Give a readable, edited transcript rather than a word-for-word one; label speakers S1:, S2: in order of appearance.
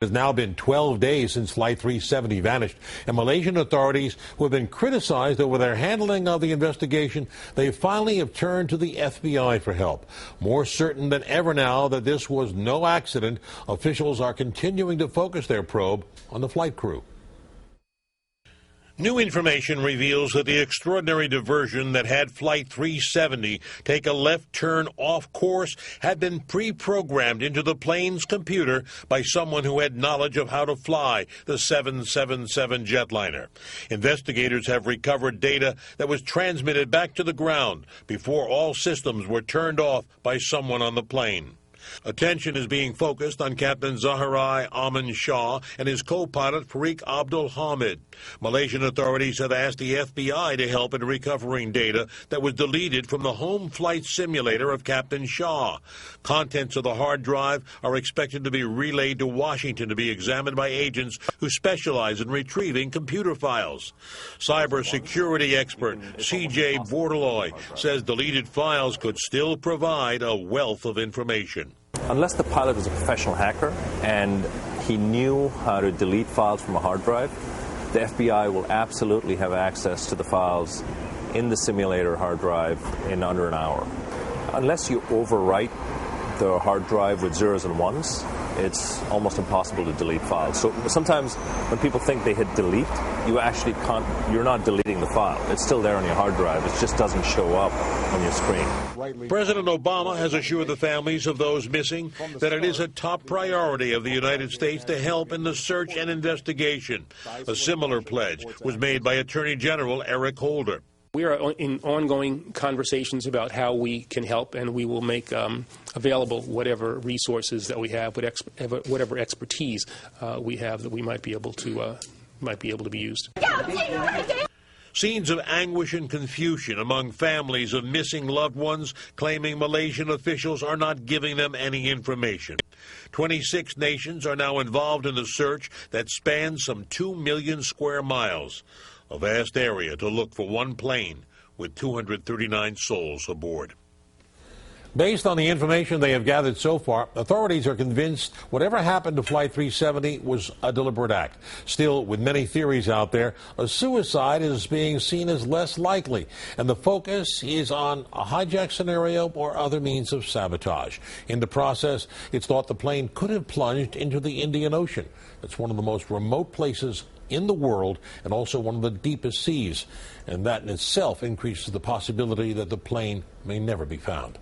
S1: It has now been 12 days since Flight 370 vanished, and Malaysian authorities, who have been criticized over their handling of the investigation, they finally have turned to the FBI for help. More certain than ever now that this was no accident, officials are continuing to focus their probe on the flight crew. New information reveals that the extraordinary diversion that had Flight 370 take a left turn off course had been pre-programmed into the plane's computer by someone who had knowledge of how to fly the 777 jetliner. Investigators have recovered data that was transmitted back to the ground before all systems were turned off by someone on the plane. Attention is being focused on Captain Zaharie Ahmad Shah and his co-pilot Farik Abdul Hamid. Malaysian authorities have asked the FBI to help in recovering data that was deleted from the home flight simulator of Captain Shah. Contents of the hard drive are expected to be relayed to Washington to be examined by agents who specialize in retrieving computer files. Cybersecurity expert C.J. Bordeloy says deleted files could still provide a wealth of information.
S2: Unless the pilot was a professional hacker and he knew how to delete files from a hard drive, the FBI will absolutely have access to the files in the simulator hard drive in under an hour. Unless you overwrite the hard drive with zeros and ones, it's almost impossible to delete files. So sometimes when people think they hit delete, you actually can't, you're not deleting the file. It's still there on your hard drive. It just doesn't show up on your screen.
S1: President Obama has assured the families of those missing that it is a top priority of the United States to help in the search and investigation. A similar pledge was made by Attorney General Eric Holder.
S3: We are in ongoing conversations about how we can help, and we will make available whatever resources that we have, whatever expertise we have that we might be able to be used.
S1: Scenes of anguish and confusion among families of missing loved ones, claiming Malaysian officials are not giving them any information. 26 nations are now involved in the search that spans some 2 million square miles. A vast area to look for one plane with 239 souls aboard. Based on the information they have gathered so far, authorities are convinced whatever happened to Flight 370 was a deliberate act. Still, with many theories out there, a suicide is being seen as less likely, and the focus is on a hijack scenario or other means of sabotage. In the process, it's thought the plane could have plunged into the Indian Ocean. It's one of the most remote places in the world and also one of the deepest seas, and that in itself increases the possibility that the plane may never be found.